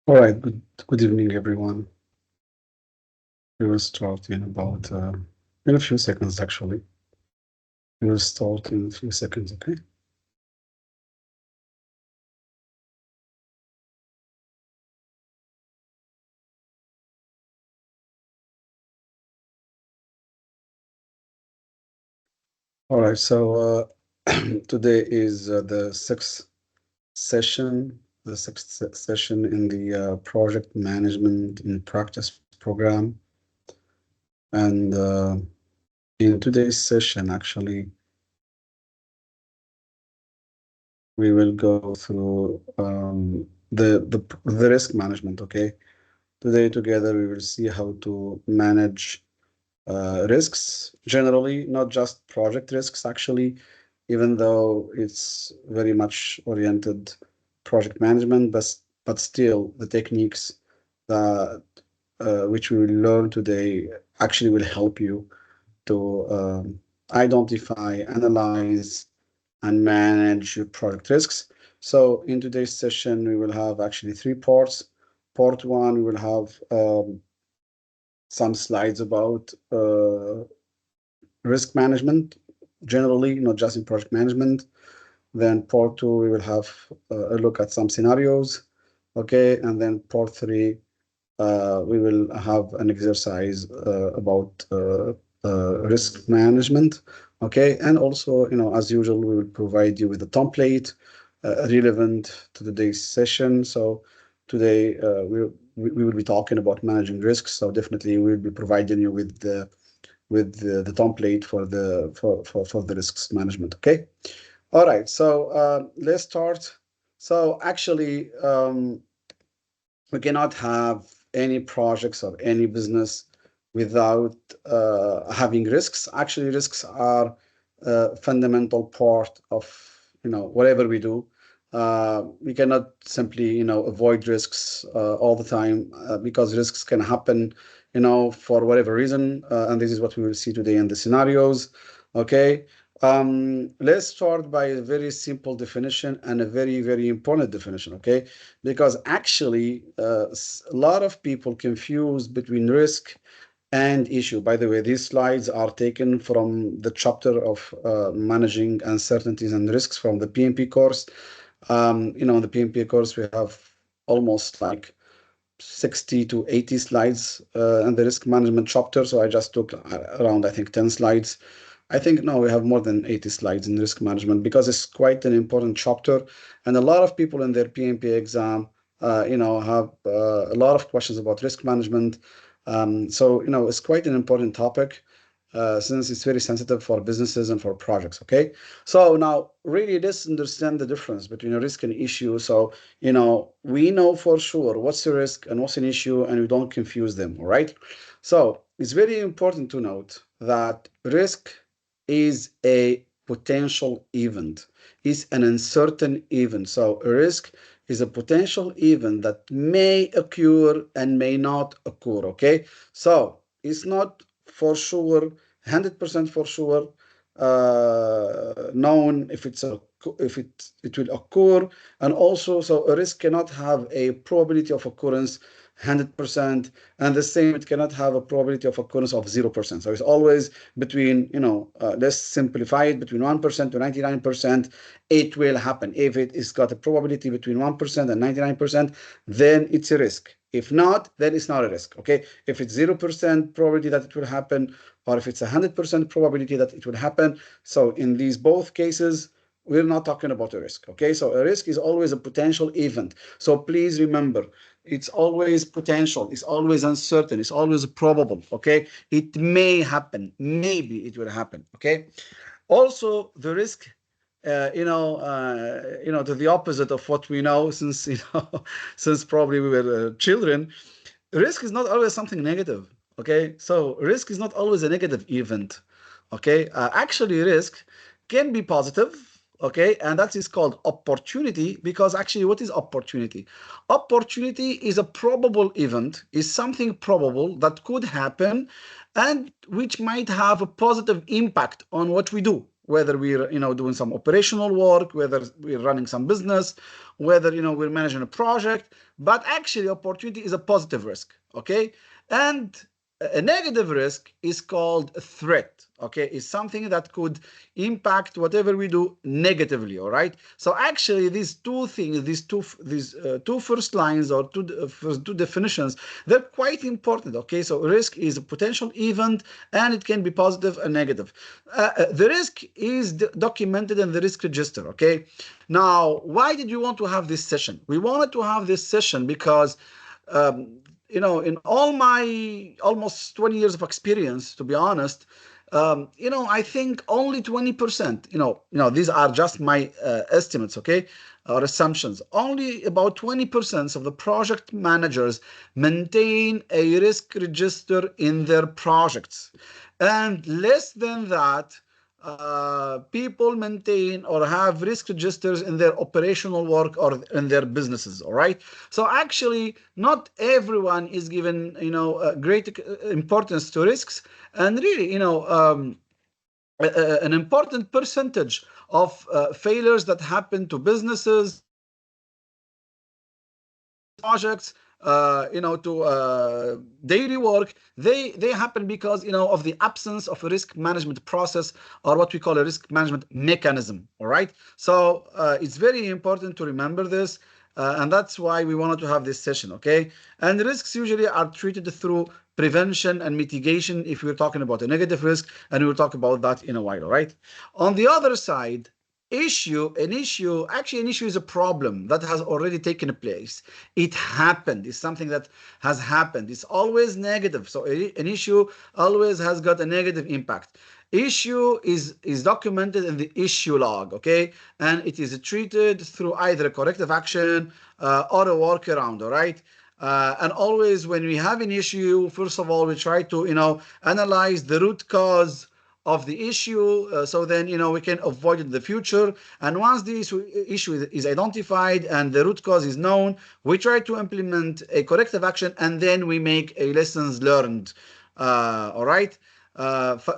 All right, good evening, everyone. We will start in about in a few seconds, actually. We will start in a few seconds, okay? All right, so today is the sixth session in the project management in practice program. And in today's session, actually, we will go through the risk management, okay? Today together, we will see how to manage risks generally, not just project risks, actually, even though it's very much oriented project management, but still the techniques that which we will learn today actually will help you to identify, analyze, and manage your product risks. So in today's session, we will have actually three parts. Part one, we will have some slides about risk management generally, not just in project management. Then part two, we will have a look at some scenarios. Okay, and then part three, we will have an exercise about risk management. Okay, and also, as usual, we will provide you with a template relevant to today's session. So today we will be talking about managing risks. So definitely we will be providing you with the template for the risks management. Okay. All right. So let's start. So actually, we cannot have any projects or any business without having risks. Actually, risks are a fundamental part of whatever we do. We cannot simply avoid risks all the time because risks can happen for whatever reason, and this is what we will see today in the scenarios. Okay. Let's start by a very simple definition and a very, very important definition, okay? Because actually, a lot of people confuse between risk and issue. By the way, these slides are taken from the chapter of managing uncertainties and risks from the PMP course. In the PMP course, we have almost like 60 to 80 slides in the risk management chapter. So I just took around, I think, 10 slides. I think no, we have more than 80 slides in risk management because it's quite an important chapter. And a lot of people in their PMP exam, have a lot of questions about risk management. So, it's quite an important topic since it's very sensitive for businesses and for projects. Okay. So now really let's understand the difference between a risk and issue. So, we know for sure what's the risk and what's an issue, and we don't confuse them. All right. So it's very important to note that risk is a potential event, is an uncertain event. So a risk is a potential event that may occur and may not occur. Okay. So it's not for sure, 100% for sure, known if it will occur. And also, so a risk cannot have a probability of occurrence 100%, and the same, it cannot have a probability of occurrence of 0%. So it's always between, let's simplify it, between 1% to 99%, it will happen. If it is got a probability between 1% and 99%, then it's a risk. If not, then it's not a risk. Okay. If it's 0% probability that it will happen, or if it's 100% probability that it will happen. So in these both cases, we're not talking about a risk. Okay. So a risk is always a potential event. So please remember, it's always potential. It's always uncertain. It's always probable. Okay. It may happen. Maybe it will happen. Okay. Also, the risk to the opposite of what we know since since probably we were children, risk is not always something negative. Okay, so risk is not always a negative event. Okay, actually risk can be positive. Okay, and that is called opportunity, because actually what is opportunity? Opportunity is a probable event, is something probable that could happen and which might have a positive impact on what we do. whether we're doing some operational work, whether we're running some business, whether we're managing a project. But actually, opportunity is a positive risk, okay? And a negative risk is called a threat, okay? It's something that could impact whatever we do negatively, all right? So actually, these two things, these two first lines or first two definitions, they're quite important, okay? So risk is a potential event, and it can be positive and negative. The risk is documented in the risk register, okay? Now, why did you want to have this session? We wanted to have this session because in all my almost 20 years of experience, to be honest, I think only 20%, these are just my estimates, okay, or assumptions. Only about 20% of the project managers maintain a risk register in their projects. And less than that, people maintain or have risk registers in their operational work or in their businesses, all right? So actually, not everyone is given, great importance to risks, and really, an important percentage of failures that happen to businesses, projects, to daily work, they happen because of the absence of a risk management process, or what we call a risk management mechanism. All right, so it's very important to remember this, and that's why we wanted to have this session. Okay, and risks usually are treated through prevention and mitigation if we're talking about a negative risk, and we'll talk about that in a while. All right, on the other side, an issue is a problem that has already taken place. It happened. It's something that has happened. It's always negative. So an issue always has got a negative impact. Issue is documented in the issue log, okay? And it is treated through either a corrective action or a workaround, all right? And always when we have an issue, first of all, we try to, analyze the root cause of the issue, so then we can avoid it in the future. And once the issue is identified and the root cause is known, we try to implement a corrective action, and then we make a lessons learned. All right.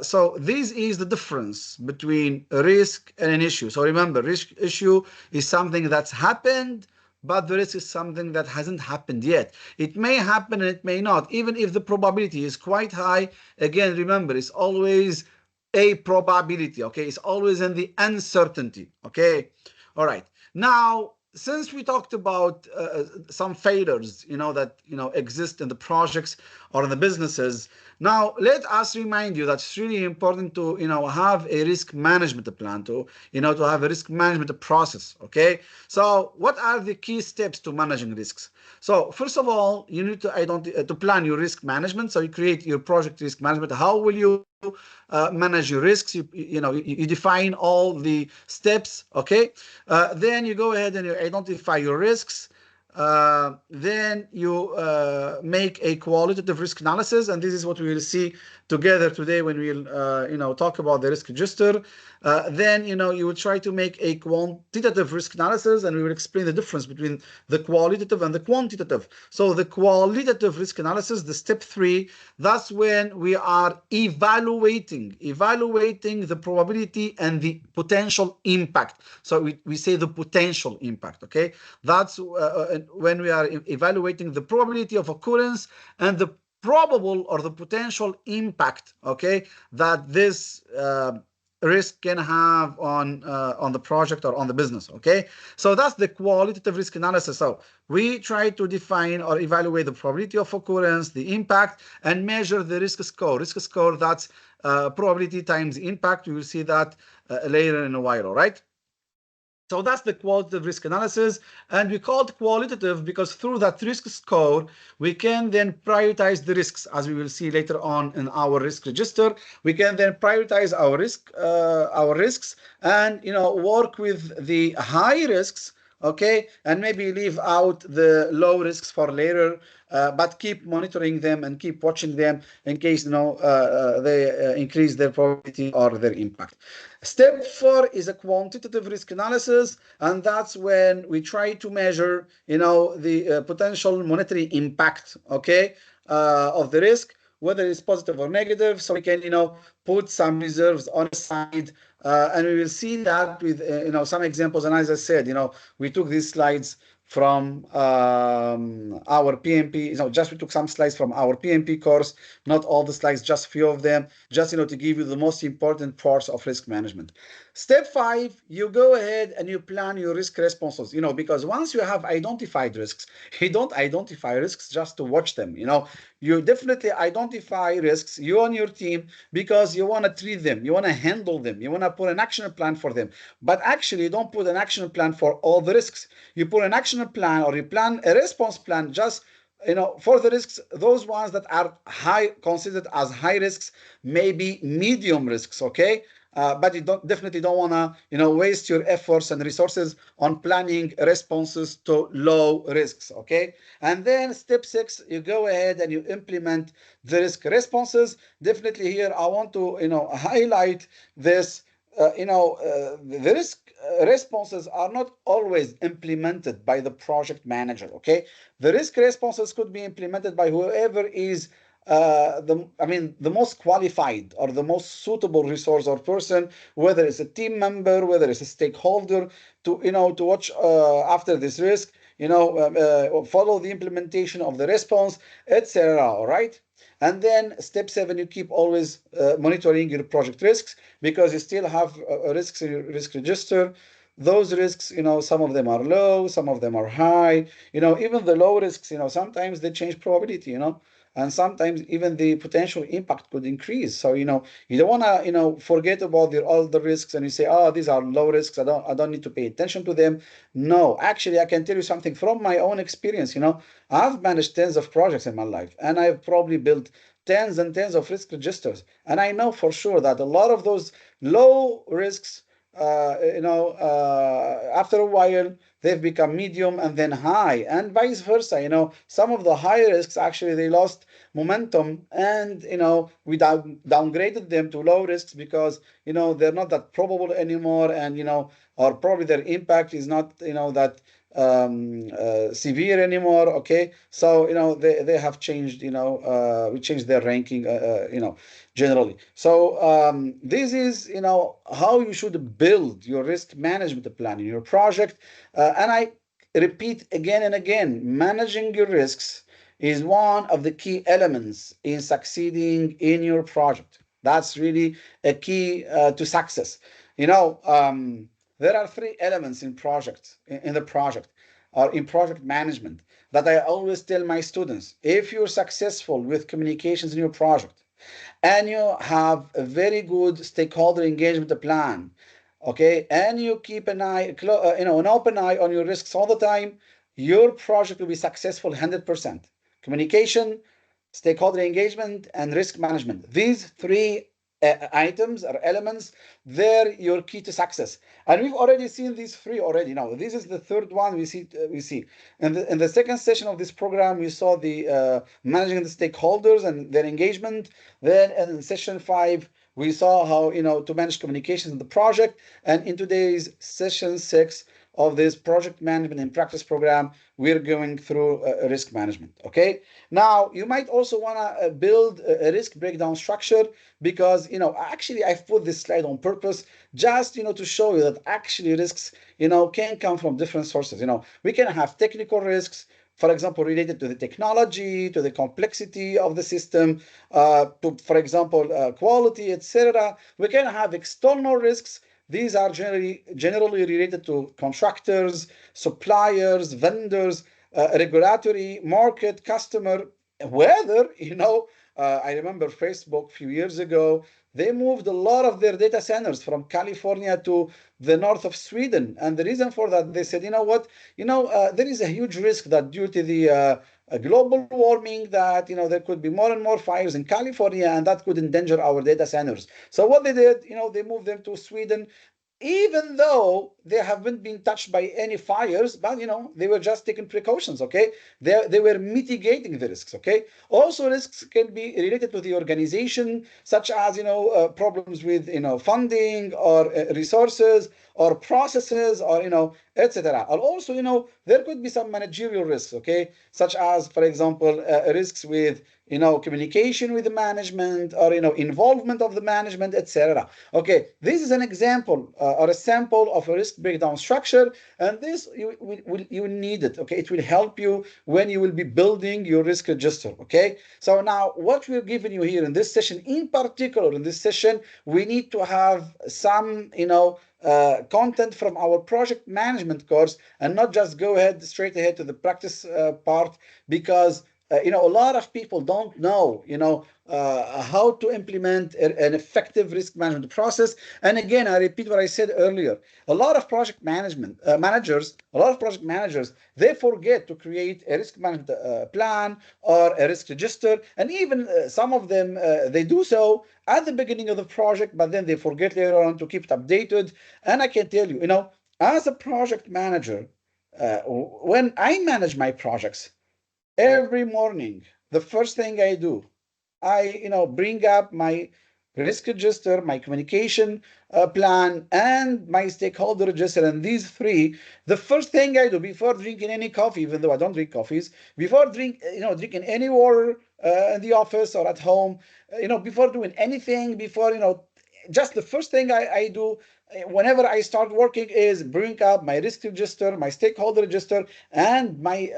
So this is the difference between a risk and an issue. So remember, issue is something that's happened, but the risk is something that hasn't happened yet. It may happen and it may not, even if the probability is quite high. Again, remember, it's always a probability, okay? It's always in the uncertainty, okay? All right. Now, since we talked about some failures, that exist in the projects or in the businesses, now let us remind you that it's really important to have a risk management plan, to have a risk management process. Okay, so what are the key steps to managing risks? So first of all, you need to plan your risk management. So you create your project risk management. How will you manage your risks? You define all the steps. Okay, then you go ahead and you identify your risks. Then you make a qualitative risk analysis, and this is what we will see together today when we'll talk about the risk register. Then you will try to make a quantitative risk analysis, and we will explain the difference between the qualitative and the quantitative. So the qualitative risk analysis, the step 3, that's when we are evaluating the probability and the potential impact. So we say the potential impact. Okay, that's when we are evaluating the probability of occurrence and the probable or the potential impact, okay, that this risk can have on the project or on the business. Okay, so that's the qualitative risk analysis. So we try to define or evaluate the probability of occurrence, the impact, and measure the risk score. Risk score, that's probability times impact. We will see that later in a while. All right. So that's the qualitative risk analysis, and we call it qualitative because through that risk score, we can then prioritize the risks, as we will see later on in our risk register. We can then prioritize our risks, and work with the high risks, okay, and maybe leave out the low risks for later, but keep monitoring them and keep watching them in case they increase their probability or their impact. Step 4 is a quantitative risk analysis, and that's when we try to measure the potential monetary impact, okay, of the risk. whether it's positive or negative, so we can, put some reserves on the side, and we will see that with, some examples. And as I said, we took these slides from our PMP. Just we took some slides from our PMP course, not all the slides, just few of them, just, to give you the most important parts of risk management. Step 5, you go ahead and you plan your risk responses, because once you have identified risks, you don't identify risks just to watch them, you definitely identify risks, you and your team, because you want to treat them, you want to handle them, you want to put an action plan for them. But actually, you don't put an action plan for all the risks. You put an action plan, or you plan a response plan just for the risks, those ones that are considered as high risks, maybe medium risks, okay? But you definitely don't want to waste your efforts and resources on planning responses to low risks, okay? And then step 6, you go ahead and you implement the risk responses. Definitely here I want to highlight this. The risk responses are not always implemented by the project manager, okay? The risk responses could be implemented by whoever is the most qualified or the most suitable resource or person, whether it's a team member, whether it's a stakeholder, to watch after this risk, follow the implementation of the response, etc. All right. And then step 7, you keep always monitoring your project risks, because you still have risks in your risk register. Those risks, some of them are low, some of them are high. Even the low risks, sometimes they change probability, and sometimes even the potential impact could increase. So, you don't want to, forget about all the risks and you say, oh, these are low risks, I don't need to pay attention to them. No, actually, I can tell you something from my own experience. I've managed tens of projects in my life, and I've probably built tens and tens of risk registers. And I know for sure that a lot of those low risks, after a while, they've become medium and then high, and vice versa. Some of the high risks, actually, they lost momentum, and we downgraded them to low risks because they're not that probable anymore, and or probably their impact is not that severe anymore. Okay, so they have changed. We changed their ranking. Generally. So this is how you should build your risk management plan in your project. And I repeat again and again, managing your risks is one of the key elements in succeeding in your project. That's really a key to success. There are 3 elements in the project or in project management that I always tell my students. If you're successful with communications in your project, and you have a very good stakeholder engagement plan, okay, and you keep an open eye on your risks all the time, your project will be successful 100%. Communication, stakeholder engagement, and risk management. These 3 items or elements, they're your key to success. And we've already seen these 3 already. Now, this is the 3rd one we see. In the 2nd session of this program, we saw the managing the stakeholders and their engagement. Then in session 5, we saw how to manage communications in the project. And in today's session 6 of this project management in practice program, we're going through risk management. Okay, now you might also want to build a risk breakdown structure, because actually I've put this slide on purpose just to show you that actually risks can come from different sources. We can have technical risks, for example, related to the technology, to the complexity of the system, to, for example, quality, etc. We can have external risks. These are generally related to contractors, suppliers, vendors, regulatory, market, customer, weather. I remember Facebook a few years ago, they moved a lot of their data centers from California to the north of Sweden. And the reason for that, they said, there is a huge risk that due to the global warming, that there could be more and more fires in California, and that could endanger our data centers. So what they did, they moved them to Sweden, even though they haven't been touched by any fires, but they were just taking precautions. Okay, they were mitigating the risks. Okay, also risks can be related to the organization, such as problems with funding or resources or processes or etc. Or also there could be some managerial risks, okay, such as, for example, risks with communication with the management, or involvement of the management, etc. Okay, this is an example or a sample of a risk breakdown structure, and this you need it. Okay, it will help you when you will be building your risk register. Okay, so now what we're giving you here in this session, in particular in this session, we need to have some content from our project management course, and not just go straight ahead to the practice part, because a lot of people don't know how to implement an effective risk management process. And again, I repeat what I said earlier, a lot of project managers, they forget to create a risk management plan or a risk register, and even some of them they do so at the beginning of the project, but then they forget later on to keep it updated. And I can tell you, as a project manager, when I manage my projects, every morning, the first thing I do, I bring up my risk register, my communication plan, and my stakeholder register. And these three, the first thing I do before drinking any coffee, even though I don't drink coffees, before drinking any water in the office or at home, before doing anything, before just the first thing I do whenever I start working is bring up my risk register, my stakeholder register, and my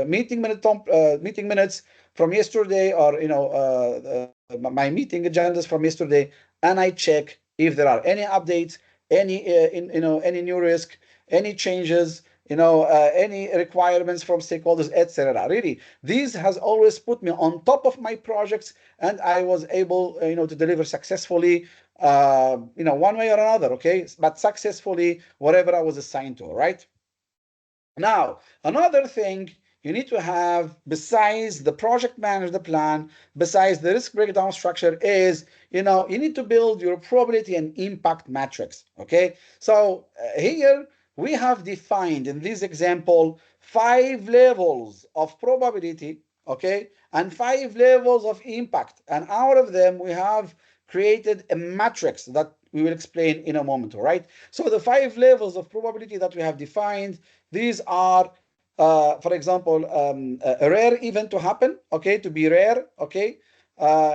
meeting minutes from yesterday, or my meeting agendas from yesterday, and I check if there are any updates, any any new risk, any changes, any requirements from stakeholders, etc. Really, this has always put me on top of my projects, and I was able to deliver successfully one way or another, okay, but successfully whatever I was assigned to. Right now, another thing you need to have, besides the project manager plan, besides the risk breakdown structure, is you need to build your probability and impact matrix. Okay, so here we have defined in this example 5 levels of probability, okay, and 5 levels of impact, and out of them we have created a matrix that we will explain in a moment. All right, so the 5 levels of probability that we have defined, these are for example, a rare event to happen, okay, to be rare, okay,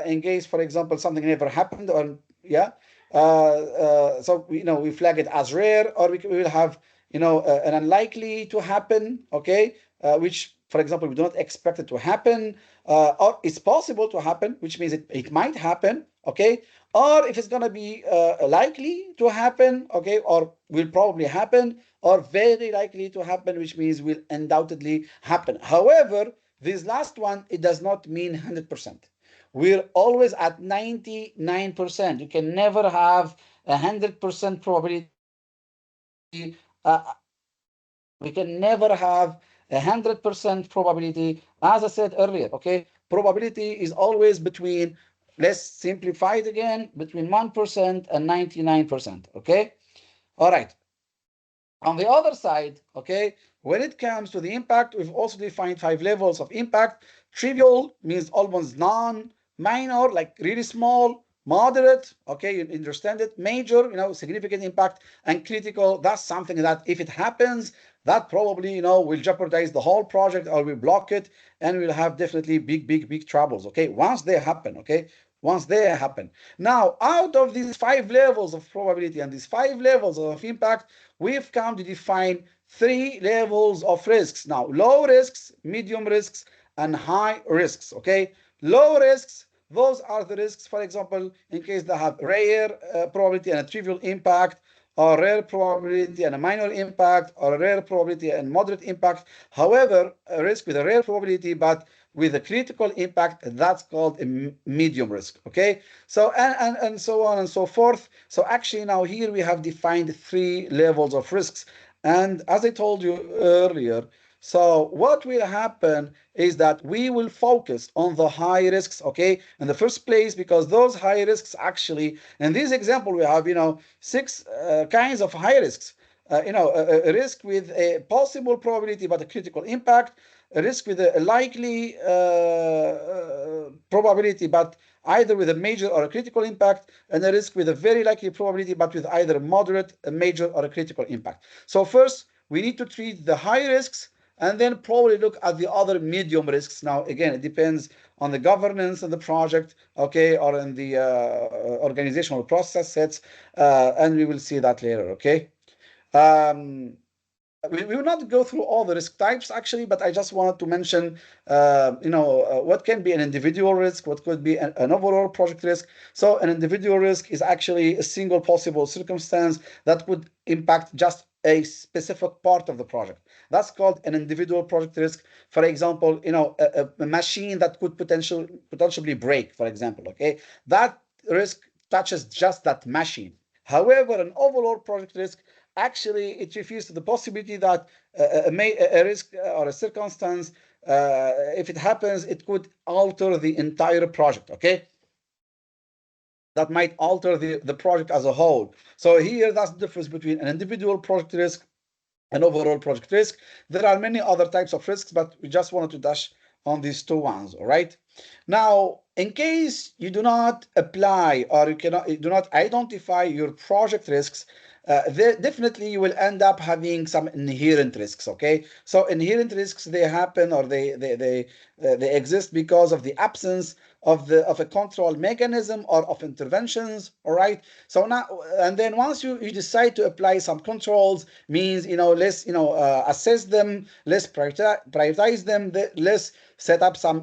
in case, for example, something never happened, or yeah, so we flag it as rare, or we will have an unlikely to happen, okay, which, for example, we do not expect it to happen, or it's possible to happen, which means it might happen, okay, or if it's going to be likely to happen, okay, or will probably happen, or very likely to happen, which means will undoubtedly happen. However, this last one, it does not mean 100%. We're always at 99%. You can never have 100% probability. We can never have 100% probability. As I said earlier, okay, probability is always between, let's simplify it again, between 1% and 99%, okay? All right. On the other side, okay, when it comes to the impact, we've also defined 5 levels of impact. Trivial means almost none, minor, like really small, moderate, okay, you understand it, major, significant impact, and critical, that's something that if it happens, that probably, will jeopardize the whole project, or will block it, and we'll have definitely big troubles, okay, once they happen, okay, once they happen. Now, out of these 5 levels of probability and these 5 levels of impact, we've come to define 3 levels of risks. Now, low risks, medium risks, and high risks, okay? Low risks, those are the risks, for example, in case they have rare probability and a trivial impact, or rare probability and a minor impact, or a rare probability and moderate impact. However, a risk with a rare probability but with a critical impact, that's called a medium risk, okay? So, and so on and so forth. So actually now here we have defined 3 levels of risks. And as I told you earlier, so what will happen is that we will focus on the high risks, okay, in the first place, because those high risks actually, in this example, we have, 6 kinds of high risks. A risk with a possible probability but a critical impact, a risk with a likely probability but either with a major or a critical impact, and a risk with a very likely probability but with either a moderate, a major, or a critical impact. So first, we need to treat the high risks and then probably look at the other medium risks. Now, again, it depends on the governance of the project, okay, or in the organizational process sets, and we will see that later, okay? Um, we will not go through all the risk types actually, but I just wanted to mention, what can be an individual risk, what could be an overall project risk. So an individual risk is actually a single possible circumstance that could impact just a specific part of the project. That's called an individual project risk. For example, a machine that could potentially break, for example, okay? That risk touches just that machine. However, an overall project risk, actually it refers to the possibility that a risk or a circumstance, if it happens, it could alter the entire project, okay? That might alter the project as a whole. So here, that's the difference between an individual project risk and overall project risk. There are many other types of risks, but we just wanted to dash on these two ones, all right? Now, in case you do not apply or you do not identify your project risks, definitely you will end up having some inherent risks, okay? So inherent risks, they happen, or they exist because of the absence of a control mechanism or of interventions, all right? So now, and then once you decide to apply some controls, means, let's assess them, let's prioritize them, let's set up some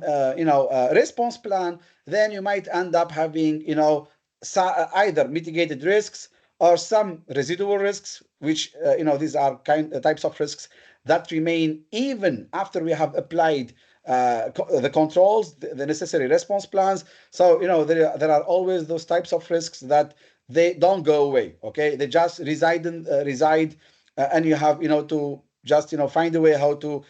response plan, then you might end up having either mitigated risks or some residual risks, which these are types of risks that remain even after we have applied the controls, the necessary response plans. So there are always those types of risks that they don't go away. Okay, they just reside, and you have to just find a way how to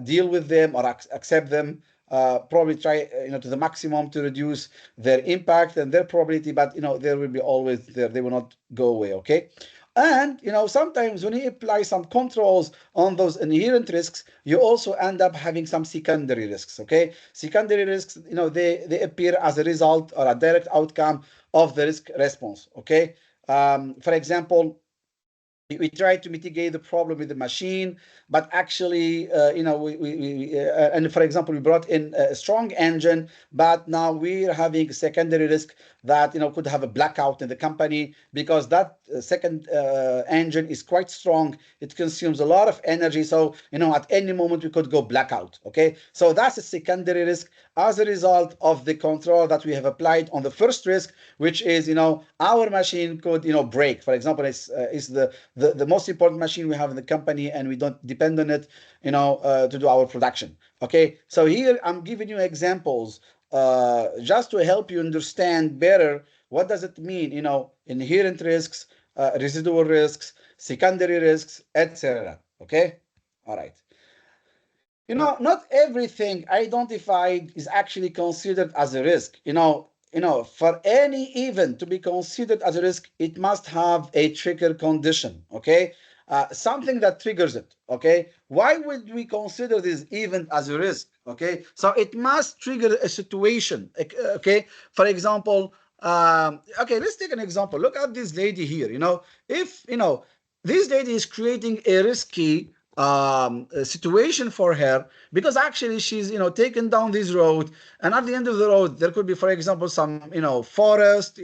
deal with them or accept them. Probably try to the maximum to reduce their impact and their probability, but there will be always there. They will not go away. Okay. And sometimes when you apply some controls on those inherent risks, you also end up having some secondary risks. Okay, secondary risks, they appear as a result or a direct outcome of the risk response. Okay, for example, we try to mitigate the problem with the machine, but actually, and for example, we brought in a strong engine, but now we're having a secondary risk that could have a blackout in the company because that second engine is quite strong. It consumes a lot of energy, so at any moment we could go blackout. Okay, so that's a secondary risk as a result of the control that we have applied on the first risk, which is our machine could break. For example, is the most important machine we have in the company, and we don't depend on it to do our production. Okay, so here I'm giving you examples just to help you understand better what does it mean, inherent risks, residual risks, secondary risks, etc. Okay, all right. Not everything identified is actually considered as a risk. For any event to be considered as a risk, it must have a trigger condition. Okay, something that triggers it. Okay, why would we consider this event as a risk? Okay, so it must trigger a situation. Okay, for example, okay, let's take an example. Look at this lady here. If this lady is creating a risky situation for her, because actually she's taken down this road, and at the end of the road there could be, for example, some forest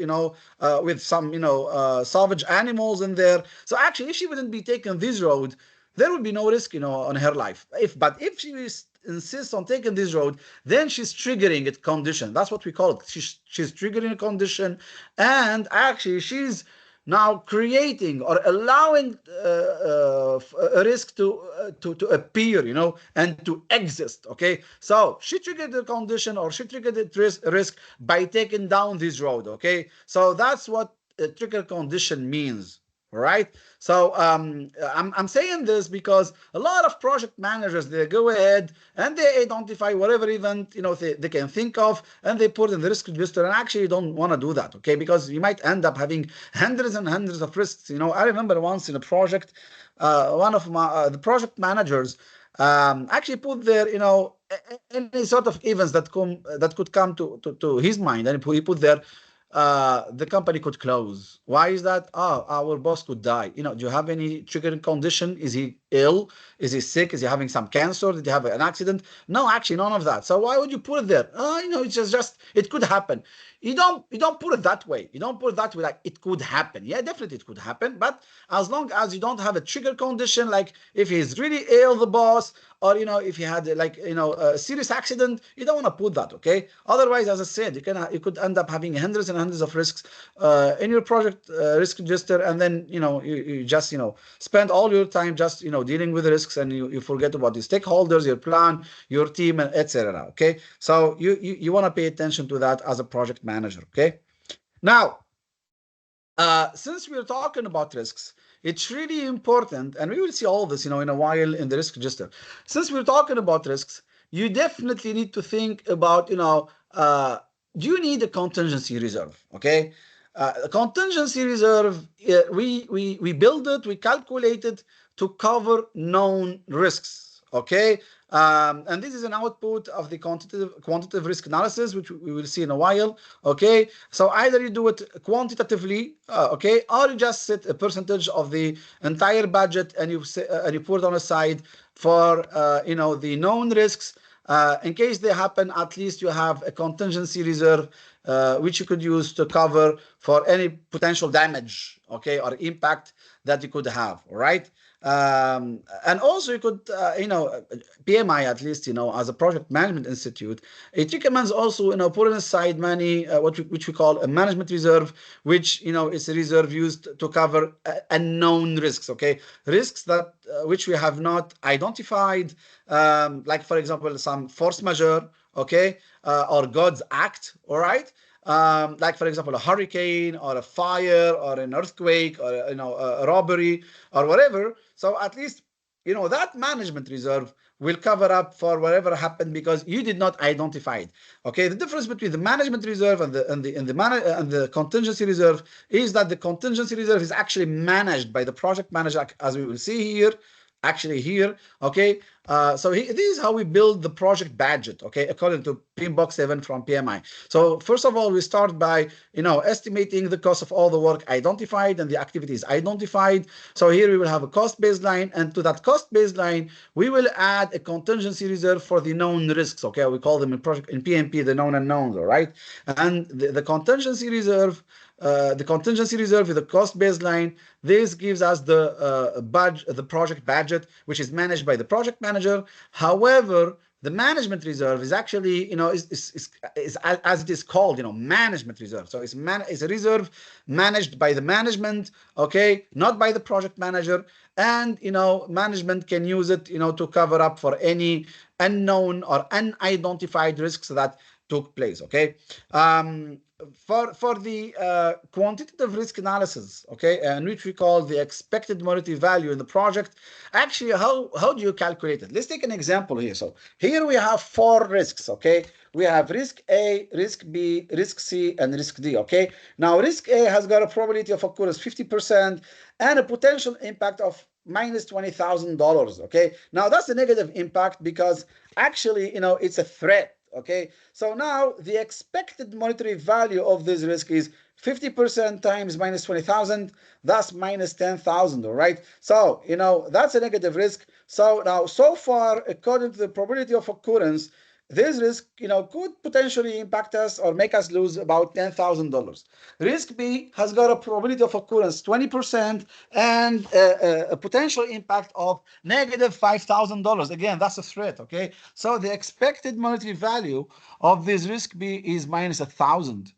with some savage animals in there. So actually, if she wouldn't be taking this road, there would be no risk on her life. If she insists on taking this road, then she's triggering a condition. That's what we call it. She's triggering a condition, and actually she's now creating or allowing a risk to appear, and to exist. Okay, so she triggered the condition, or she triggered the risk by taking down this road. Okay, so that's what a trigger condition means. Right. So I'm saying this because a lot of project managers, they go ahead and they identify whatever event they can think of, and they put in the risk register, and actually you don't want to do that. Okay, because you might end up having hundreds and hundreds of risks. I remember once in a project, one of my the project managers actually put there any sort of events that could come to his mind, and he put there the company could close. Why is that? Oh, our boss could die. Do you have any triggering condition? Is he ill? Is he sick? Is he having some cancer? Did he have an accident? No, actually, none of that. So why would you put it there? It's just it could happen. You don't put it that way. You don't put it that way, like it could happen. Yeah, definitely it could happen, but as long as you don't have a trigger condition, like if he's really ill, the boss, or if you had a serious accident, you don't want to put that. Okay, otherwise, as I said, you could end up having hundreds and hundreds of risks in your project risk register, and then you just spend all your time just dealing with risks, and you forget about the stakeholders, your plan, your team, and etc. Okay, so you want to pay attention to that as a project manager. Okay, now since we're talking about risks, it's really important, and we will see all this, in a while in the risk register. Since we're talking about risks, you definitely need to think about, do you need a contingency reserve? Okay, a contingency reserve, we build it, we calculate it to cover known risks. Okay, and this is an output of the quantitative risk analysis, which we will see in a while. Okay, so either you do it quantitatively, okay, or you just set a percentage of the entire budget and you put it on a side for the known risks. In case they happen, at least you have a contingency reserve which you could use to cover for any potential damage, okay, or impact that you could have. All right. And also you could, PMI, at least, as a project management institute, it recommends also, putting aside money, which we call a management reserve, which, is a reserve used to cover unknown risks, okay? Risks that, which we have not identified, like, for example, some force majeure, okay, or God's act, all right? Like, for example, a hurricane or a fire or an earthquake or a robbery or whatever. So at least that management reserve will cover up for whatever happened because you did not identify it. Okay, the difference between the management reserve and the contingency reserve is that the contingency reserve is actually managed by the project manager, as we will see here. Actually here, okay, this is how we build the project budget, okay, according to PMBOK 7 from PMI. So first of all, we start by estimating the cost of all the work identified and the activities identified. So here we will have a cost baseline, and to that cost baseline we will add a contingency reserve for the known risks. Okay, we call them in PMP the known unknowns. All right, and the contingency reserve. The contingency reserve with the cost baseline. This gives us the project budget, which is managed by the project manager. However, the management reserve is actually, is as it is called, management reserve. So it's a reserve managed by the management, okay, not by the project manager. And management can use it, to cover up for any unknown or unidentified risks that took place. Okay. For the quantitative risk analysis, okay, and which we call the expected monetary value in the project, actually, how do you calculate it? Let's take an example here. So here we have 4 risks, okay? We have risk A, risk B, risk C, and risk D, okay? Now, risk A has got a probability of occurrence 50% and a potential impact of minus $20,000, okay? Now, that's a negative impact because actually, it's a threat. Okay, so now the expected monetary value of this risk is 50% times minus 20,000, that's minus 10,000, all right? So, that's a negative risk. So now, so far, according to the probability of occurrence, this risk, could potentially impact us or make us lose about $10,000. Risk B has got a probability of occurrence 20% and a potential impact of negative $5,000. Again, that's a threat, okay? So the expected monetary value of this risk B is minus 1,000.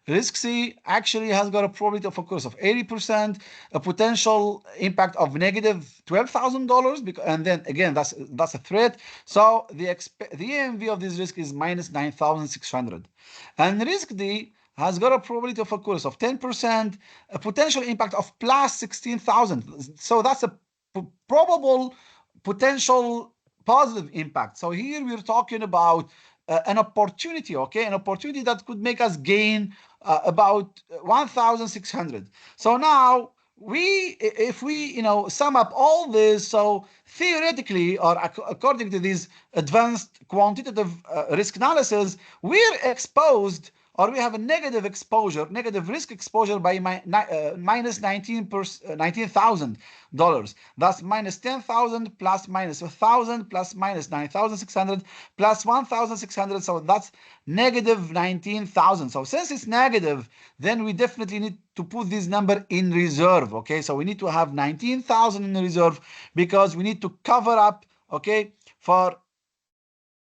Risk C actually has got a probability of occurrence of 80%, a potential impact of negative $12,000, and then again that's a threat. So the EMV of this risk is minus 9,600, and risk D has got a probability of occurrence of 10%, a potential impact of plus 16,000. So that's a probable potential positive impact. So here we're talking about an opportunity, okay, an opportunity that could make us gain about 1,600. So now if we sum up all this, so theoretically, or according to these advanced quantitative risk analysis, we're exposed, or we have a negative exposure, negative risk exposure by minus $19,000. That's minus 10,000 plus minus 1,000 plus minus 9,600 plus 1,600. So that's negative 19,000. So since it's negative, then we definitely need to put this number in reserve. Okay, so we need to have 19,000 in reserve because we need to cover up, okay, for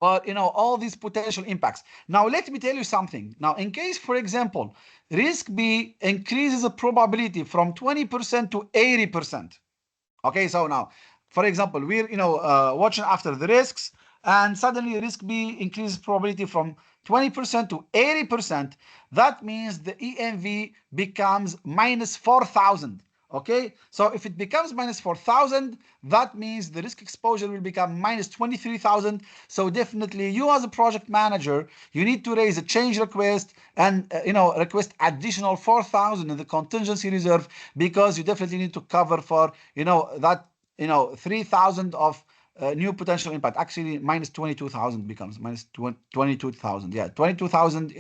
all these potential impacts. Now let me tell you something. Now in case, for example, risk B increases the probability from 20% to 80%. Okay, so now, for example, we're watching after the risks, and suddenly risk B increases probability from 20% to 80%. That means the EMV becomes minus 4,000. Okay, so if it becomes minus 4,000, that means the risk exposure will become minus 23,000. So definitely, you as a project manager, you need to raise a change request and request additional 4,000 in the contingency reserve, because you definitely need to cover for that 3,000 of new potential impact. Actually, minus 22,000 becomes minus 22,000. Yeah, 22,000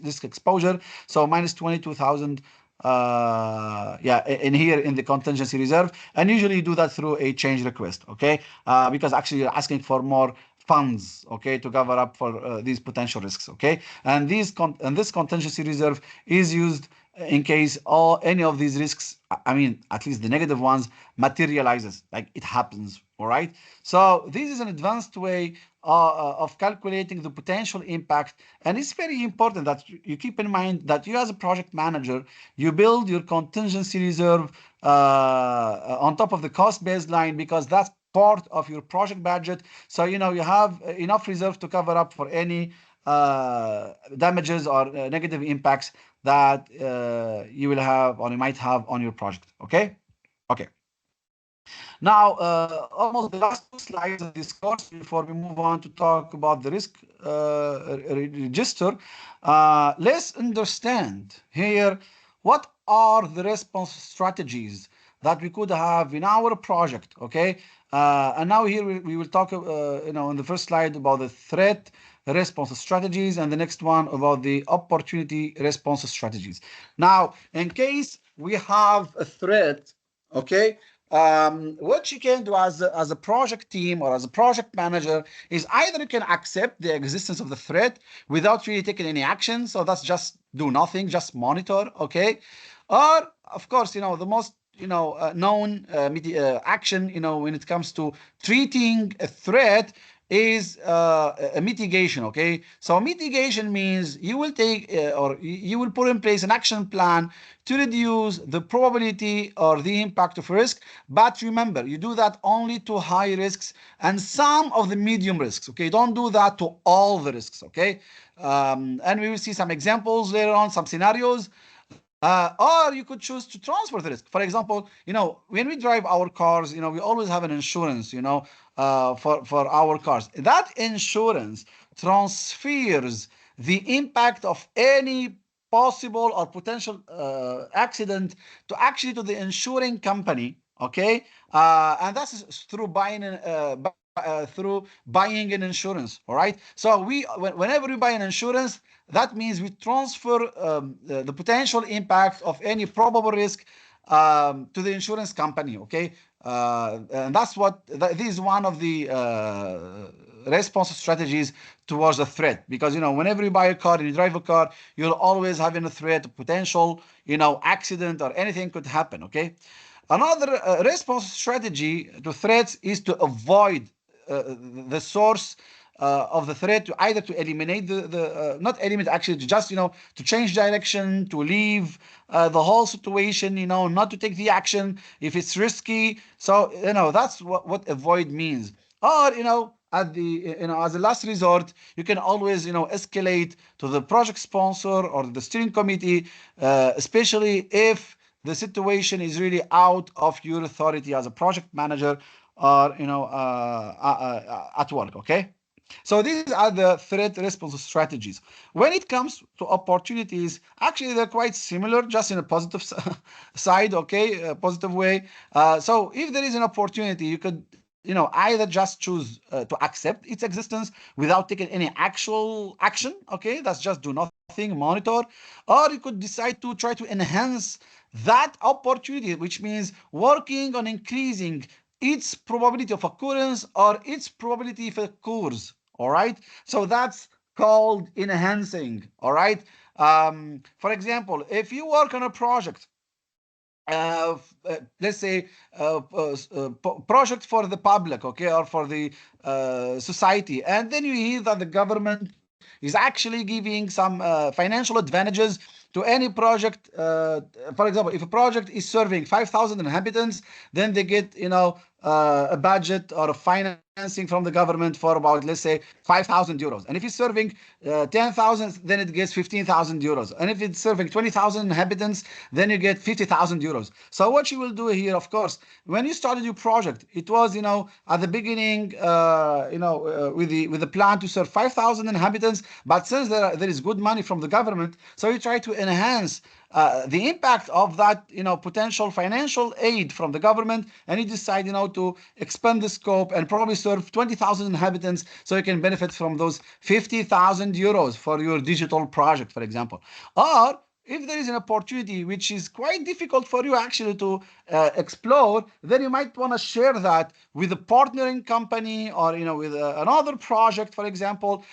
risk exposure. So minus 22,000. Yeah, in here in the contingency reserve, and usually you do that through a change request. Okay, because actually you're asking for more funds, okay, to cover up for these potential risks. Okay, and this contingency reserve is used in case any of these risks, I mean at least the negative ones, materializes, like it happens. All right, so this is an advanced way of calculating the potential impact, and it's very important that you keep in mind that you as a project manager, you build your contingency reserve on top of the cost baseline, because that's part of your project budget. So you have enough reserve to cover up for any damages or negative impacts that you will have or you might have on your project. Okay. Now, almost the last two slides of this course before we move on to talk about the risk register. Let's understand here what are the response strategies that we could have in our project. Okay, and now here we will talk, in the first slide about the threat response strategies, and the next one about the opportunity response strategies. Now, in case we have a threat, okay, what you can do as a project team or as a project manager is either you can accept the existence of the threat without really taking any action, so that's just do nothing, just monitor, okay, or of course the most known action when it comes to treating a threat is a mitigation. Okay, so mitigation means you will take or you will put in place an action plan to reduce the probability or the impact of risk. But remember, you do that only to high risks and some of the medium risks. Okay, don't do that to all the risks. Okay, and we will see some examples later on, some scenarios. Or you could choose to transfer the risk. For example, when we drive our cars, we always have an insurance, for our cars. That insurance transfers the impact of any possible or potential accident to the insuring company. Okay, and that's through buying an insurance. All right, so whenever we buy an insurance, that means we transfer the potential impact of any probable risk to the insurance company. Okay, and that's this is one of the response strategies towards a threat, because whenever you buy a car and you drive a car, you'll always have a threat, a potential accident or anything could happen. Okay, another response strategy to threats is to avoid the source of the threat, to either to eliminate not eliminate, actually to just to change direction, to leave the whole situation, not to take the action if it's risky. So that's what avoid means. Or at the as a last resort, you can always escalate to the project sponsor or the steering committee, especially if the situation is really out of your authority as a project manager or at work. Okay, so these are the threat response strategies. When it comes to opportunities, actually they're quite similar, just in a positive side. Okay, a positive way. So if there is an opportunity, you could either just choose to accept its existence without taking any actual action. Okay, that's just do nothing. nothing, monitor, or you could decide to try to enhance that opportunity, which means working on increasing its probability of occurrence or its probability if it occurs. All right. So that's called enhancing. All right. For example, if you work on a project, let's say project for the public, okay, or for the society, and then you hear that the government is actually giving some financial advantages to any project. For example, if a project is serving 5,000 inhabitants, then they get, a budget or a financing from the government for about, let's say, 5,000 euros. And if it's serving 10,000, then it gets 15,000 euros. And if it's serving 20,000 inhabitants, then you get 50,000 euros. So what you will do here, of course, when you started your project, it was, at the beginning, with the plan to serve 5,000 inhabitants. But since there is good money from the government, so you try to enhance the impact of that, potential financial aid from the government, and you decide, to expand the scope and probably serve 20,000 inhabitants, so you can benefit from those 50,000 euros for your digital project, for example. Or if there is an opportunity which is quite difficult for you actually to explore, then you might want to share that with a partnering company, or with another project, for example,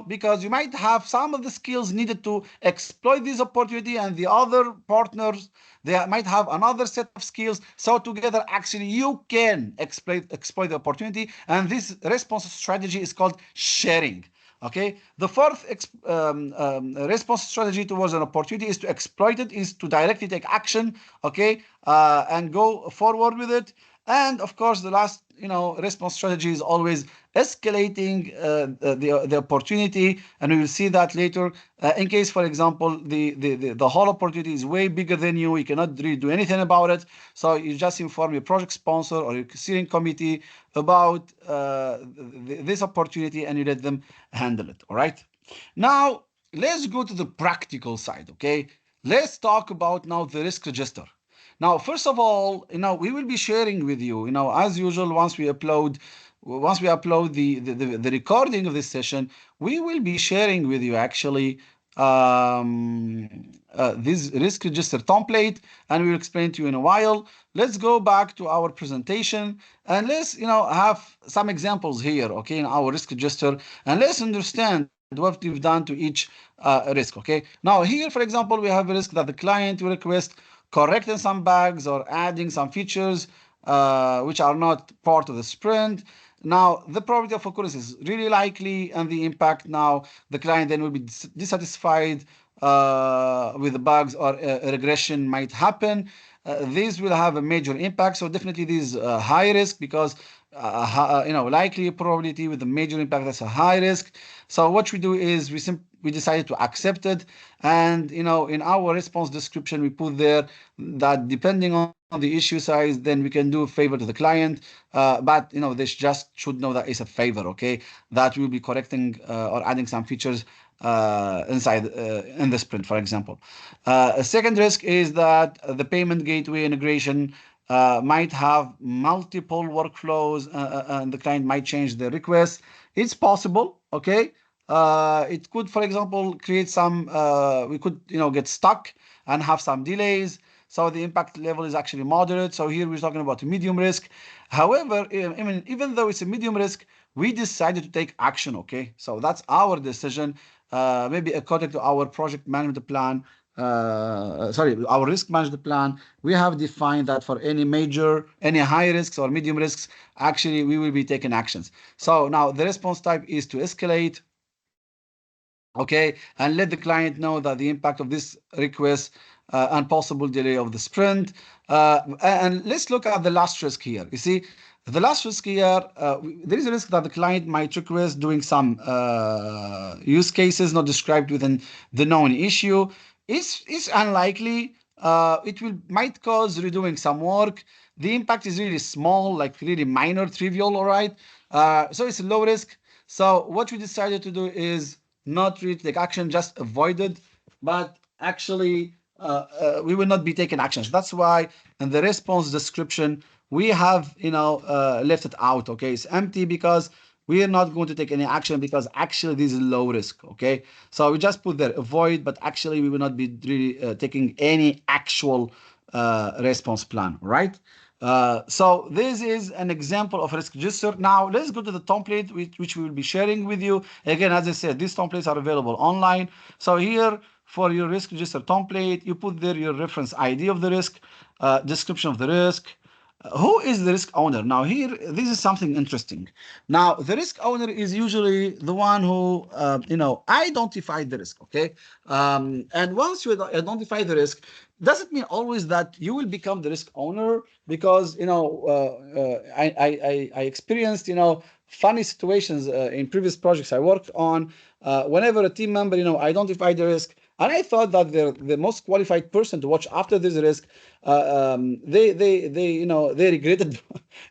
because you might have some of the skills needed to exploit this opportunity, and the other partners, they might have another set of skills. So together, actually, you can exploit the opportunity, and this response strategy is called sharing. Okay, the fourth response strategy towards an opportunity is to exploit it, is to directly take action, okay, and go forward with it. And of course, the last, response strategy is always escalating the opportunity, and we will see that later. In case, for example, the whole opportunity is way bigger than you cannot really do anything about it. So you just inform your project sponsor or your steering committee about this opportunity, and you let them handle it. All right. Now let's go to the practical side. Okay. Let's talk about now the risk register. Now, first of all, we will be sharing with you, as usual, once we upload the recording of this session, we will be sharing with you actually this risk register template, and we will explain to you in a while. Let's go back to our presentation, and let's, have some examples here, okay, in our risk register, and let's understand what we've done to each risk, okay? Now, here, for example, we have a risk that the client will request correcting some bugs or adding some features which are not part of the sprint. Now, the probability of occurrence is really likely, and the impact, now the client then will be dissatisfied with the bugs, or a regression might happen. This will have a major impact. So definitely this is a high risk, because likely probability with a major impact, that's a high risk. So what we do is we decided to accept it, and in our response description we put there that depending on the issue size, then we can do a favor to the client, but this just should know that it's a favor, okay, that we'll be correcting or adding some features inside in the sprint, for example. A second risk is that the payment gateway integration might have multiple workflows, and the client might change the request. It's possible, okay. It could, for example, create some, we could, get stuck and have some delays. So the impact level is actually moderate. So here we're talking about medium risk. However, I mean, even though it's a medium risk, we decided to take action, okay? So that's our decision, maybe according to our project management plan, our risk management plan. We have defined that for any high risks or medium risks, actually, we will be taking actions. So now the response type is to escalate, okay, and let the client know that the impact of this request and possible delay of the sprint. And let's look at the last risk here. You see, the last risk here, there is a risk that the client might request doing some use cases not described within the known issue. It's unlikely. It might cause redoing some work. The impact is really small, like really minor, trivial, all right? So it's a low risk. So what we decided to do is not really take action, just avoid it. But actually, we will not be taking actions. That's why in the response description, we have, left it out, okay? It's empty because we are not going to take any action because actually this is low risk. Okay, so we just put there avoid, but actually we will not be really taking any actual response plan, right? So this is an example of a risk register. Now let's go to the template which we will be sharing with you. Again, as I said, these templates are available online. So here for your risk register template, you put there your reference ID of the risk, description of the risk. Who is the risk owner? Now here, this is something interesting. Now the risk owner is usually the one who, identified the risk. Okay, and once you identify the risk, doesn't mean always that you will become the risk owner, because I experienced funny situations in previous projects I worked on. Whenever a team member identified the risk, and I thought that they're the most qualified person to watch after this risk. They regretted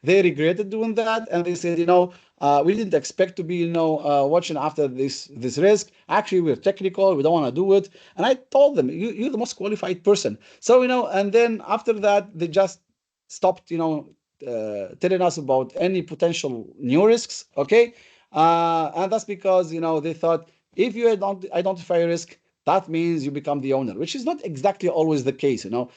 they regretted doing that, and they said, we didn't expect to be watching after this risk. Actually, we're technical, we don't want to do it. And I told them, you're the most qualified person. So and then after that they just stopped telling us about any potential new risks. Okay, and that's because they thought if you don't identify a risk, that means you become the owner, which is not exactly always the case. A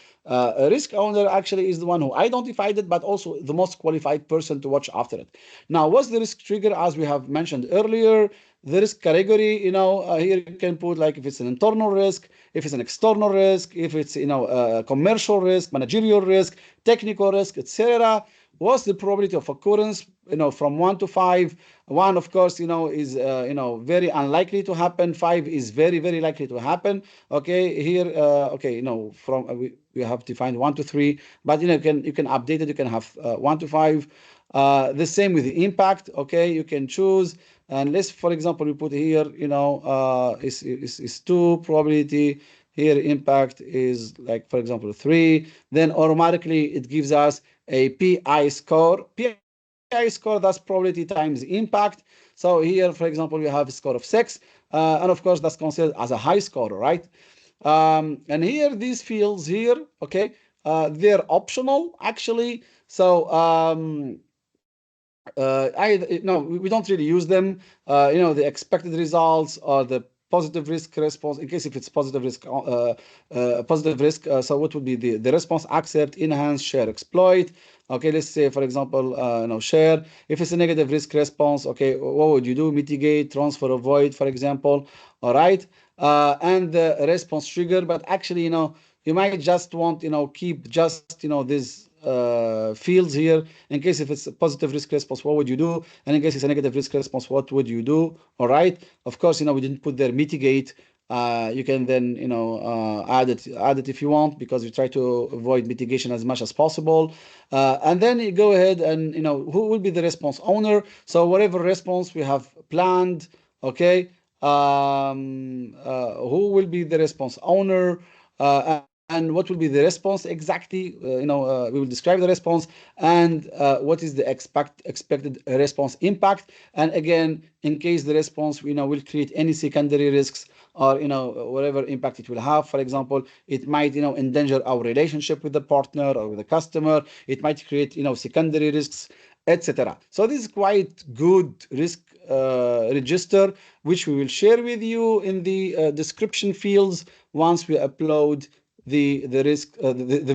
risk owner actually is the one who identified it, but also the most qualified person to watch after it. Now, what's the risk trigger? As we have mentioned earlier, the risk category, here you can put like if it's an internal risk, if it's an external risk, if it's a commercial risk, managerial risk, technical risk, etc. What's the probability of occurrence? From 1 to 5. 1, of course, is very unlikely to happen. 5 is very, very likely to happen. Okay, here, okay, from we have defined 1 to 3, but you can update it. You can have 1 to 5. The same with the impact. Okay, you can choose. And let's, for example, we put here, is 2 probability. Here, impact is like, for example, 3. Then automatically it gives us a PI score. PI score, that's probability times impact. So here, for example, we have a score of 6. And of course, that's considered as a high score, right? And here, these fields here, okay, they're optional, actually. So no, we don't really use them. The expected results or the positive risk response, in case if it's positive risk, so what would be the response? Accept, enhance, share, exploit. Okay, let's say, for example, share. If it's a negative risk response, okay, what would you do? Mitigate, transfer, avoid, for example. All right, and the response trigger. But actually, you might just want, keep just, these fields here. In case if it's a positive risk response, what would you do? And in case it's a negative risk response, what would you do? All right. Of course, we didn't put there mitigate. You can then, add it if you want, because we try to avoid mitigation as much as possible. And then you go ahead and, who will be the response owner? So whatever response we have planned, okay, who will be the response owner? And what will be the response exactly? We will describe the response, and what is the expected response impact. And again, in case the response will create any secondary risks, or whatever impact it will have. For example, it might endanger our relationship with the partner or with the customer. It might create secondary risks, etc. So this is quite good risk register, which we will share with you in the description fields once we upload the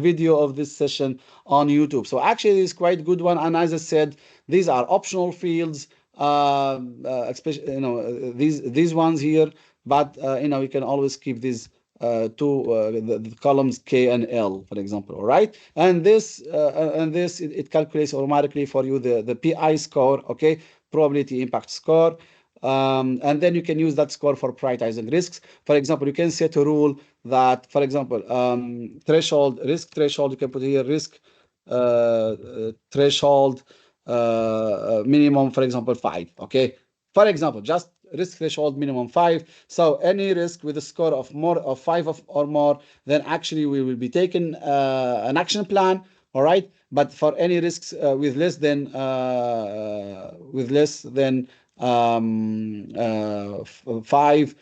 video of this session on YouTube. So actually, it's quite a good one. And as I said, these are optional fields, especially these ones here. But you can always keep these the columns K and L, for example. All right, and this it calculates automatically for you the PI score. Okay, probability impact score. And then you can use that score for prioritizing risks. For example, you can set a rule that, for example, risk threshold, you can put here risk threshold minimum, for example, 5. Okay, for example, just risk threshold minimum 5. So any risk with a score of more of 5 or more, then actually we will be taking an action plan. All right, but for any risks with less than 5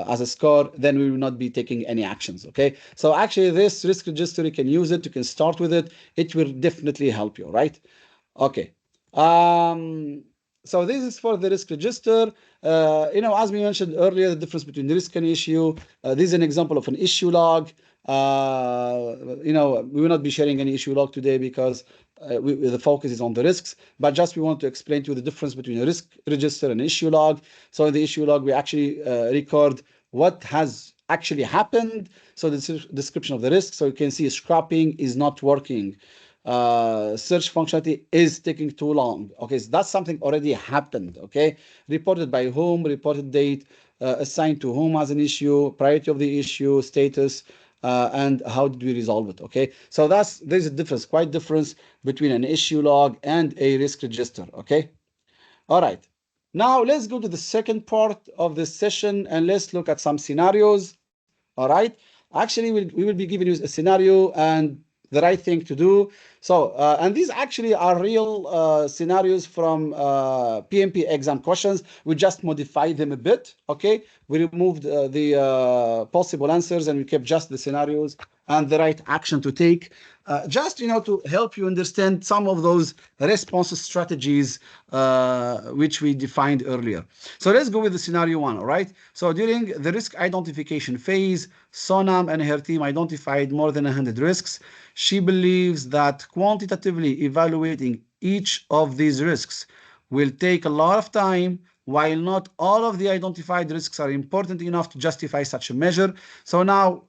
as a score, then we will not be taking any actions. Okay, so actually this risk register, you can use it, you can start with it. It will definitely help you, right? Okay. So this is for the risk register. As we mentioned earlier, the difference between risk and issue. This is an example of an issue log. We will not be sharing any issue log today because the focus is on the risks, but just we want to explain to you the difference between a risk register and issue log. So in the issue log, we actually record what has actually happened. So the description of the risk. So you can see scrapping is not working. Search functionality is taking too long. Okay, so that's something already happened. Okay, reported by whom, reported date, assigned to whom as an issue, priority of the issue, status, and how did we resolve it. Okay, so there's a difference, quite difference between an issue log and a risk register. Okay, all right. Now let's go to the second part of this session and let's look at some scenarios. All right. Actually, we will be giving you a scenario and the right thing to do. So, and these actually are real scenarios from PMP exam questions. We just modified them a bit. Okay. We removed the possible answers and we kept just the scenarios and the right action to take. Just to help you understand some of those response strategies which we defined earlier. So let's go with the scenario one. All right. So during the risk identification phase, Sonam and her team identified more than 100 risks. She believes that quantitatively evaluating each of these risks will take a lot of time, while not all of the identified risks are important enough to justify such a measure. So now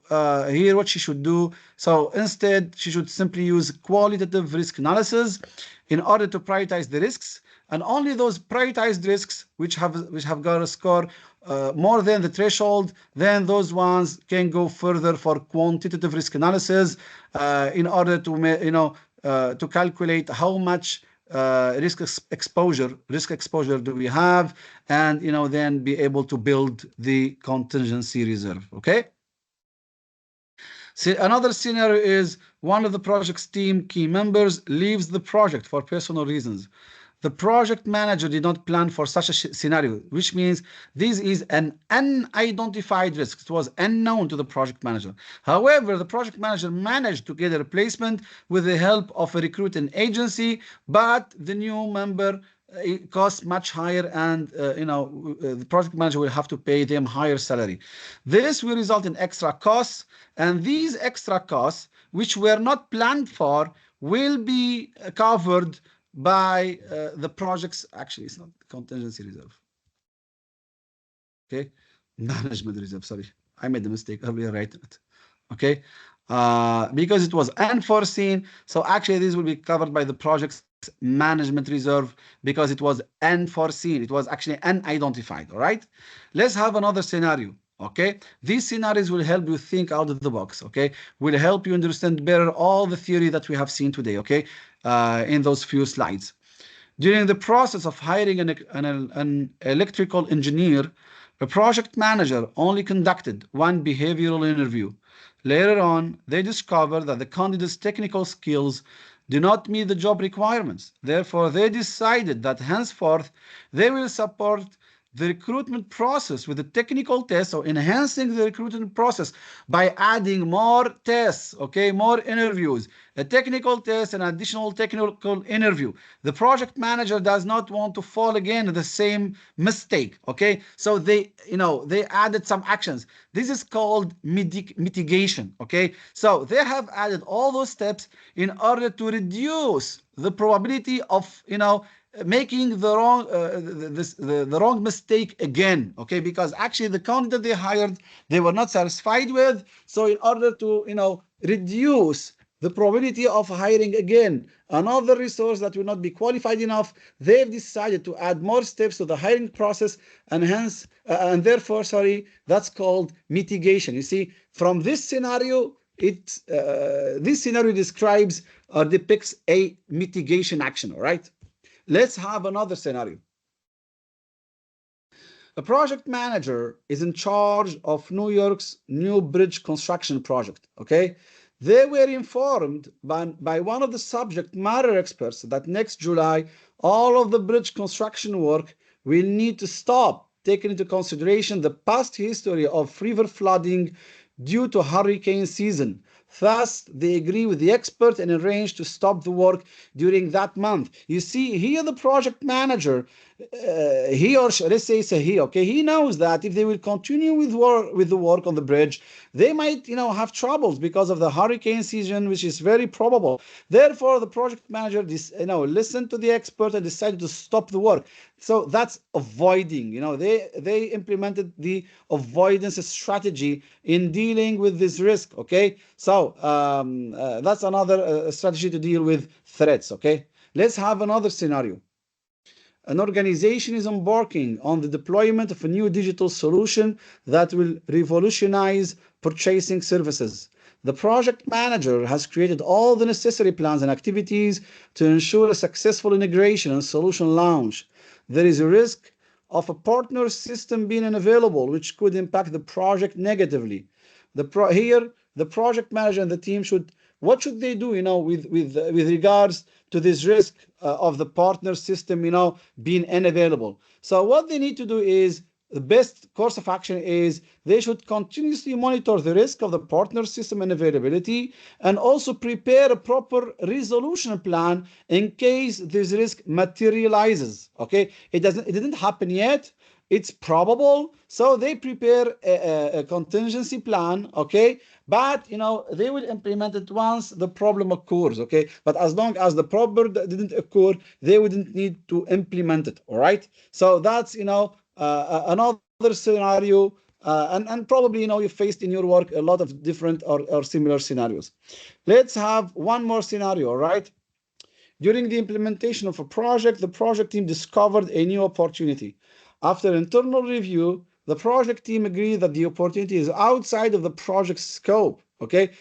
here what she should do, so instead she should simply use qualitative risk analysis in order to prioritize the risks, and only those prioritized risks which have got a score more than the threshold, then those ones can go further for quantitative risk analysis in order to calculate how much risk exposure do we have, and then be able to build the contingency reserve. Okay. So another scenario is one of the project's team key members leaves the project for personal reasons. The project manager did not plan for such a scenario, which means this is an unidentified risk. It was unknown to the project manager. However, the project manager managed to get a replacement with the help of a recruiting agency, but the new member it costs much higher, and the project manager will have to pay them higher salary. This will result in extra costs, and these extra costs, which were not planned for, will be covered by the project's, actually it's not contingency reserve, okay, management reserve, sorry, I made the mistake earlier, right? Okay, because it was unforeseen, so actually this will be covered by the project's management reserve because it was unforeseen, it was actually unidentified. All right, let's have another scenario. Okay, these scenarios will help you think out of the box. Okay, will help you understand better all the theory that we have seen today. Okay, in those few slides. During the process of hiring an electrical engineer, a project manager only conducted one behavioral interview. Later on, they discovered that the candidate's technical skills do not meet the job requirements. Therefore, they decided that henceforth they will support the recruitment process with a technical test, or enhancing the recruitment process by adding more tests, okay, more interviews, a technical test, an additional technical interview. The project manager does not want to fall again in the same mistake, okay? So they added some actions. This is called mitigation, okay? So they have added all those steps in order to reduce the probability of, making the wrong mistake again, okay? Because actually the candidate they hired, they were not satisfied with. So in order to reduce the probability of hiring again another resource that will not be qualified enough, they've decided to add more steps to the hiring process, and hence and therefore, sorry, that's called mitigation. You see, from this scenario, this scenario describes or depicts a mitigation action. All right. Let's have another scenario. A project manager is in charge of New York's new bridge construction project, okay? They were informed by one of the subject matter experts that next July, all of the bridge construction work will need to stop, taking into consideration the past history of river flooding due to hurricane season. Thus, they agree with the expert and arrange to stop the work during that month. You see, here the project manager he or she, let's say it's a he, okay, he knows that if they will continue with the work on the bridge, they might, have troubles because of the hurricane season, which is very probable. Therefore, the project manager, listened to the expert and decided to stop the work. So that's avoiding. They implemented the avoidance strategy in dealing with this risk. Okay, so that's another strategy to deal with threats. Okay, let's have another scenario. An organization is embarking on the deployment of a new digital solution that will revolutionize purchasing services. The project manager has created all the necessary plans and activities to ensure a successful integration and solution launch. There is a risk of a partner system being unavailable, which could impact the project negatively. Here, the project manager and the team what should they do, with regards to this risk of the partner system, being unavailable. So what they need to do is, the best course of action is they should continuously monitor the risk of the partner system unavailability and also prepare a proper resolution plan in case this risk materializes. Okay, it didn't happen yet. It's probable, so they prepare a contingency plan. Okay, but they will implement it once the problem occurs. Okay, but as long as the problem didn't occur, they wouldn't need to implement it. All right, so that's another scenario, and probably you faced in your work a lot of different or similar scenarios. Let's have one more scenario. All right, during the implementation of a project, the project team discovered a new opportunity. After internal review, the project team agreed that the opportunity is outside of the project scope. Okay.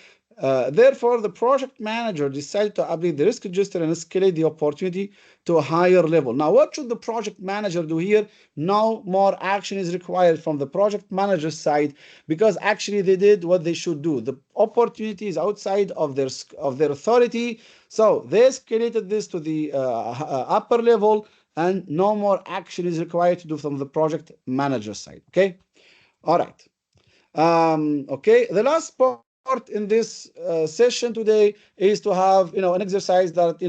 Therefore, the project manager decided to update the risk register and escalate the opportunity to a higher level. Now, what should the project manager do here? No more action is required from the project manager's side, because actually they did what they should do. The opportunity is outside of their authority, so they escalated this to the upper level, and no more action is required to do from the project manager's side. Okay, all right. Okay, the last part in this session today is to have an exercise that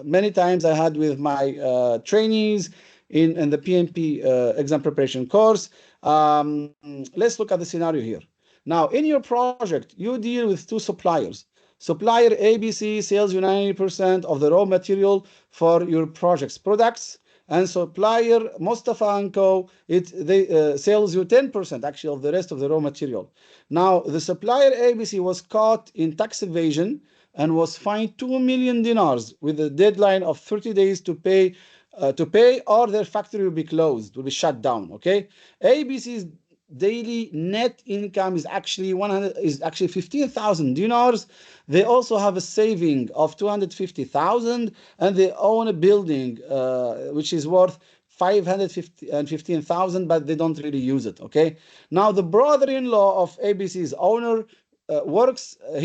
many times I had with my trainees in the PMP exam preparation course. Let's look at the scenario here. Now, in your project, you deal with two suppliers. Supplier ABC sells you 90% of the raw material for your project's products, and supplier Mustafa & Co. They sells you 10% actually of the rest of the raw material. Now, the supplier ABC was caught in tax evasion and was fined 2 million dinars with a deadline of 30 days to pay, or their factory will be closed, will be shut down. Okay, ABC's daily net income is actually 15,000 dinars. They also have a saving of 250,000, and they own a building which is worth 515,000, but they don't really use it. Okay, now the brother-in-law of ABC's owner works at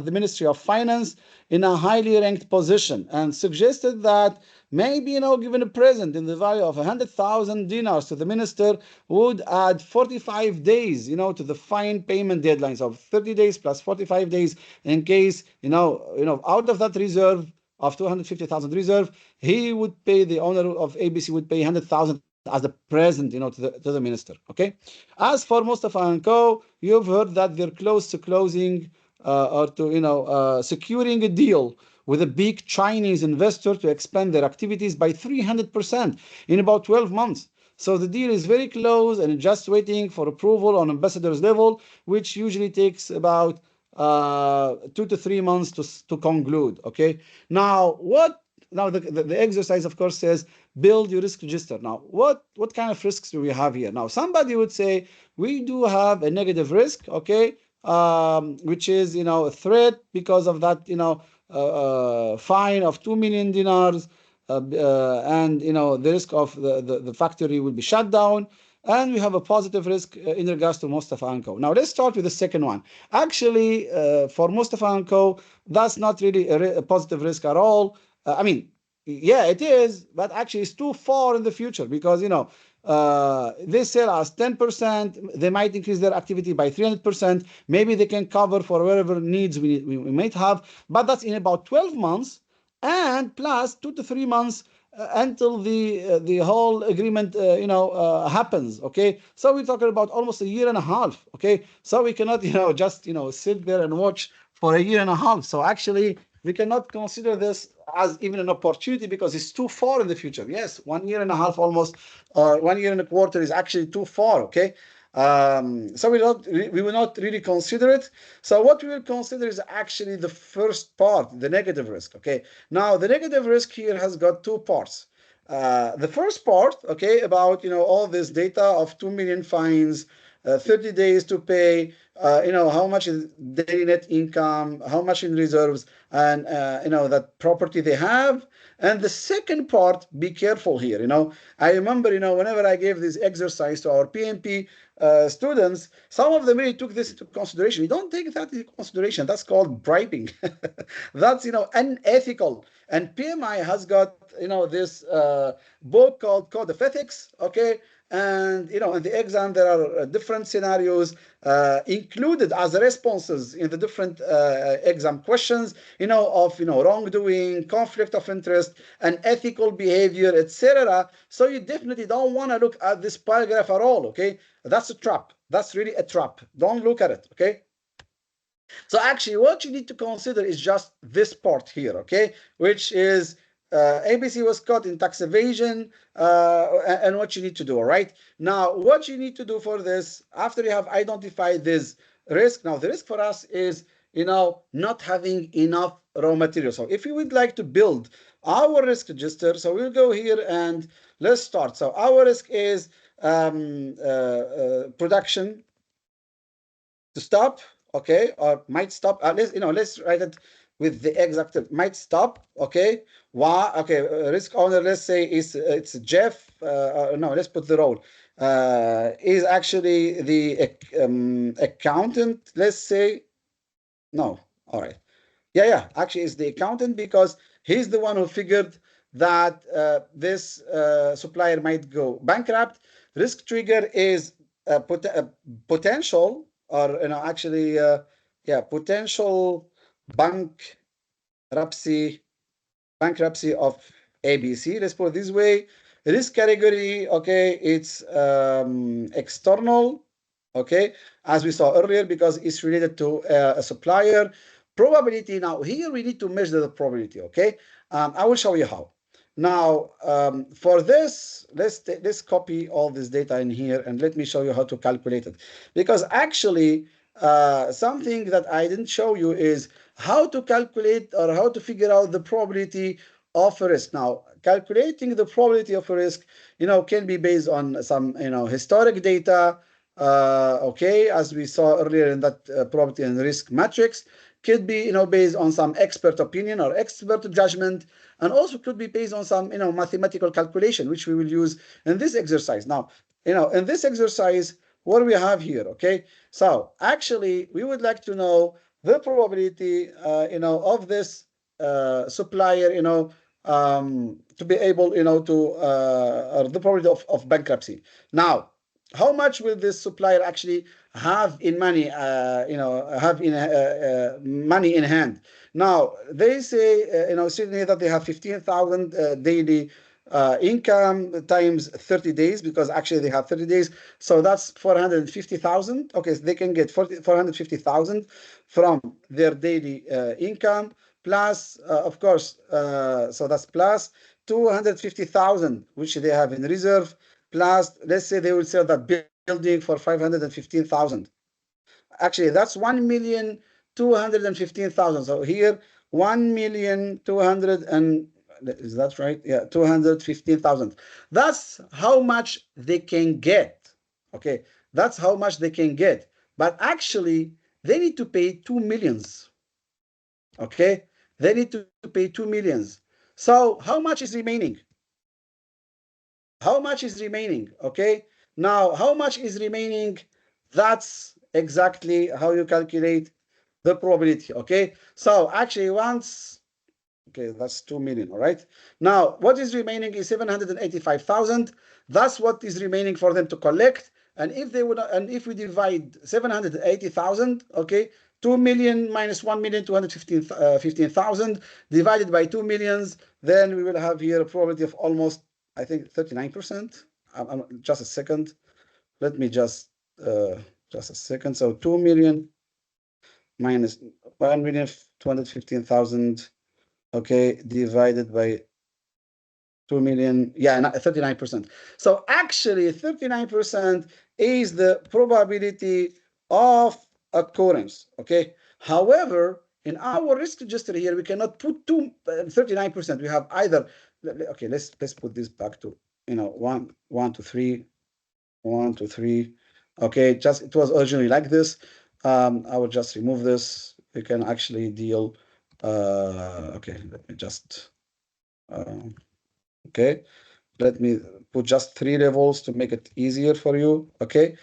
the Ministry of Finance in a highly ranked position, and suggested that maybe given a present in the value of 100,000 dinars to the minister would add 45 days to the fine payment deadlines of 30 days plus 45 days, in case out of that reserve of 250,000 reserve, he would pay, the owner of ABC would pay 100,000 as the present to the minister. Okay, as for Mustafa & Co., you've heard that they're close to closing or to securing a deal with a big Chinese investor to expand their activities by 300% in about 12 months. So the deal is very close and just waiting for approval on ambassador's level, which usually takes about 2 to 3 months to conclude. Okay, now the exercise, of course, says build your risk register. Now, what kind of risks do we have here? Now, somebody would say we do have a negative risk, okay, which is a threat because of that fine of 2 million dinars, and the risk of the factory will be shut down. And we have a positive risk in regards to Mustafa & Co. Now, let's start with the second one. Actually, for Mustafa & Co., that's not really a positive risk at all. I mean, yeah, it is, but actually it's too far in the future, because they sell us 10%. They might increase their activity by 300%. Maybe they can cover for whatever needs we might have, but that's in about 12 months, and plus 2 to 3 months until the whole agreement happens. Okay, so we're talking about almost a year and a half. Okay, so we cannot just sit there and watch for a year and a half. So actually we cannot consider this as even an opportunity because it's too far in the future. Yes, 1 year and a half almost, or 1 year and a quarter is actually too far. Okay, so we will not really consider it. So what we will consider is actually the first part, the negative risk. Okay, now the negative risk here has got two parts. The first part, okay, about all this data of 2 million fines, 30 days to pay, how much is daily net income, how much in reserves, and that property they have. And the second part, be careful here. I remember, whenever I gave this exercise to our PMP students, some of them really took this into consideration. You don't take that into consideration. That's called bribing. That's unethical. And PMI has got this book called Code of Ethics. Okay, and in the exam there are different scenarios included as responses in the different exam questions, of wrongdoing, conflict of interest, and ethical behavior, etc. So you definitely don't want to look at this paragraph at all. Okay, that's a trap. That's really a trap. Don't look at it. Okay. So actually, what you need to consider is just this part here, okay, which is ABC was caught in tax evasion, and what you need to do, all right? Now, what you need to do for this, after you have identified this risk, now the risk for us is, not having enough raw material. So if you would like to build our risk register, so we'll go here and let's start. So our risk is production to stop, okay, or might stop. Let's write it with the exact might stop. Okay, why? Okay, risk owner. Let's say it's Jeff. No, let's put the role. Is actually the accountant. Let's say no. All right. Yeah. Actually, it's the accountant because he's the one who figured that this supplier might go bankrupt. Risk trigger is potential, or actually, potential bankruptcy of ABC. Let's put it this way. Risk category, okay, it's external, okay, as we saw earlier, because it's related to a supplier. Probability, now here we need to measure the probability, okay? I will show you how. Now, for this, let's copy all this data in here and let me show you how to calculate it. Because actually, something that I didn't show you is how to calculate or how to figure out the probability of a risk. Now, calculating the probability of a risk, can be based on some, historic data, okay, as we saw earlier in that probability and risk matrix. Could be, based on some expert opinion or expert judgment, and also could be based on some, mathematical calculation, which we will use in this exercise. Now, in this exercise, what do we have here? Okay, so actually, we would like to know the probability, of this supplier, to be able, to or the probability of bankruptcy. Now, how much will this supplier actually have in money, have in money in hand? Now, they say, certainly that they have 15,000 daily income times 30 days, because actually they have 30 days. So that's 450,000. Okay, so they can get 450,000 from their daily income, plus, of course, so that's plus 250,000, which they have in reserve, plus, let's say they will sell that building for 515,000. Actually, that's 1,215,000. So here, 1,200,000 and is that right? Yeah, 215,000. That's how much they can get. Okay, that's how much they can get. But actually, they need to pay 2 millions. Okay, they need to pay 2 millions. So how much is remaining? How much is remaining? Okay, now how much is remaining? That's exactly how you calculate the probability. Okay, so actually once, okay, that's 2 million. All right, now what is remaining is 785,000. That's what is remaining for them to collect. And if they would, and if we divide 780,000, okay, 2 million minus 1,215,000 divided by 2 millions, then we will have here a probability of almost, I think, 39%. Just a second. Let me just a second. So 2 million minus 1,215,000, okay, divided by 2 million, yeah, 39%. So actually 39% is the probability of occurrence, okay? However, in our risk register here, we cannot put 39%. We have either, okay, let's put this back to, 1 to 3, 1 to 3. Okay, just it was originally like this. I will just remove this. We can actually deal, okay, let me just, okay, let me put just 3 levels to make it easier for you. Okay,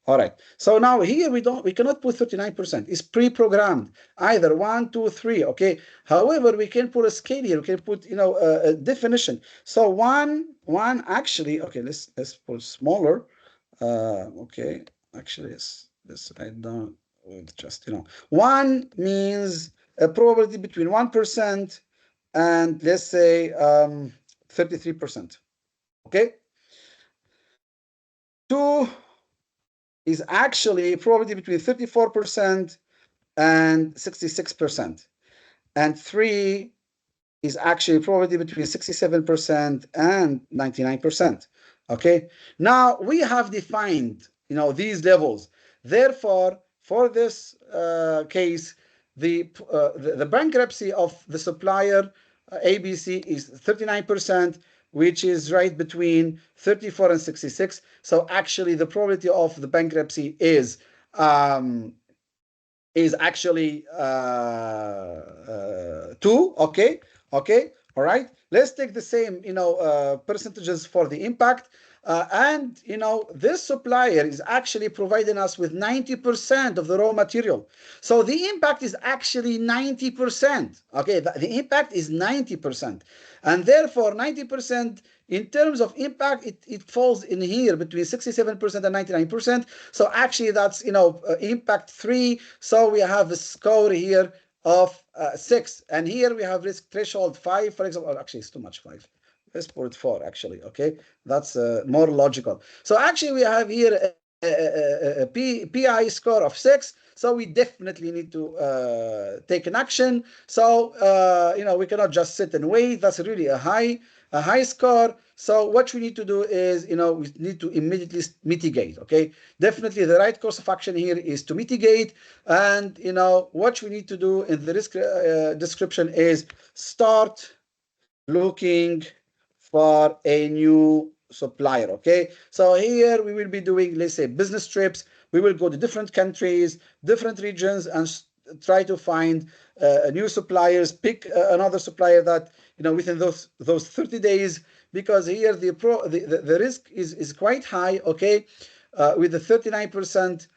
all right. So now here we cannot put 39%. It's pre-programmed, either 1, 2, 3. Okay. However, we can put a scale here. We can put a definition. So one actually, okay, let's put smaller. Okay, actually let's write down with just 1 means a probability between 1% and let's say 33%. Okay. 2 is actually probability between 34% and 66%. And 3 is actually probability between 67% and 99%. Okay. Now we have defined, these levels. Therefore, for this case, the bankruptcy of the supplier ABC is 39%, which is right between 34 and 66. So actually, the probability of the bankruptcy is actually 2. Okay. Okay. All right. Let's take the same, percentages for the impact. And this supplier is actually providing us with 90% of the raw material. So the impact is actually 90%. Okay, the impact is 90. And therefore 90% in terms of impact, it falls in here between 67% and 99%. So actually that's, impact 3. So we have a score here of 6. And here we have risk threshold 5, for example. Actually, it's too much, 5. Let's put 4, actually. Okay, that's more logical. So actually, we have here a PI score of 6. So we definitely need to take an action. So we cannot just sit and wait. That's really a high score. So what we need to do is, we need to immediately mitigate. Okay, definitely the right course of action here is to mitigate. And what we need to do in the risk description is start looking for a new supplier. Okay, so here we will be doing, let's say, business trips. We will go to different countries, different regions, and try to find new suppliers. Pick another supplier that within those 30 days, because here the risk is quite high. Okay, with the 39%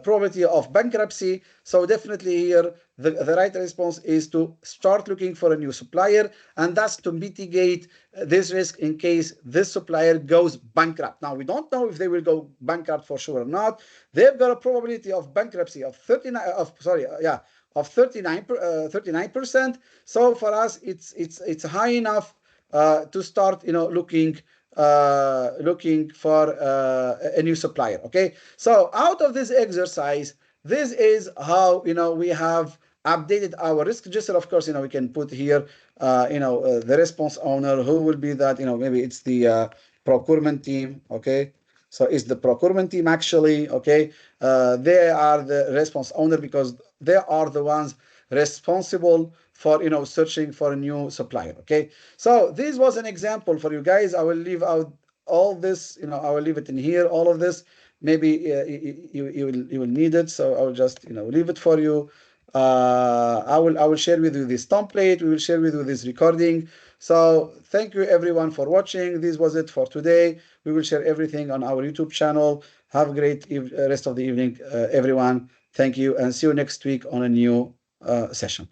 probability of bankruptcy. So definitely here the right response is to start looking for a new supplier, and that's to mitigate this risk in case this supplier goes bankrupt. Now we don't know if they will go bankrupt for sure or not. They've got a probability of bankruptcy of 39%. So for us it's high enough to start looking for a new supplier. Okay, so out of this exercise, this is how we have updated our risk register. Of course, we can put here the response owner, who will be that, maybe it's the procurement team. Okay, so it's the procurement team actually. Okay, they are the response owner because they are the ones responsible for searching for a new supplier. Okay, so this was an example for you guys. I will leave out all this, I will leave it in here, all of this. Maybe you will need it, so I will just leave it for you. I will share with you this template. We will share with you this recording. So thank you everyone for watching. This was it for today. We will share everything on our YouTube channel. Have a great rest of the evening, everyone. Thank you, and see you next week on a new session.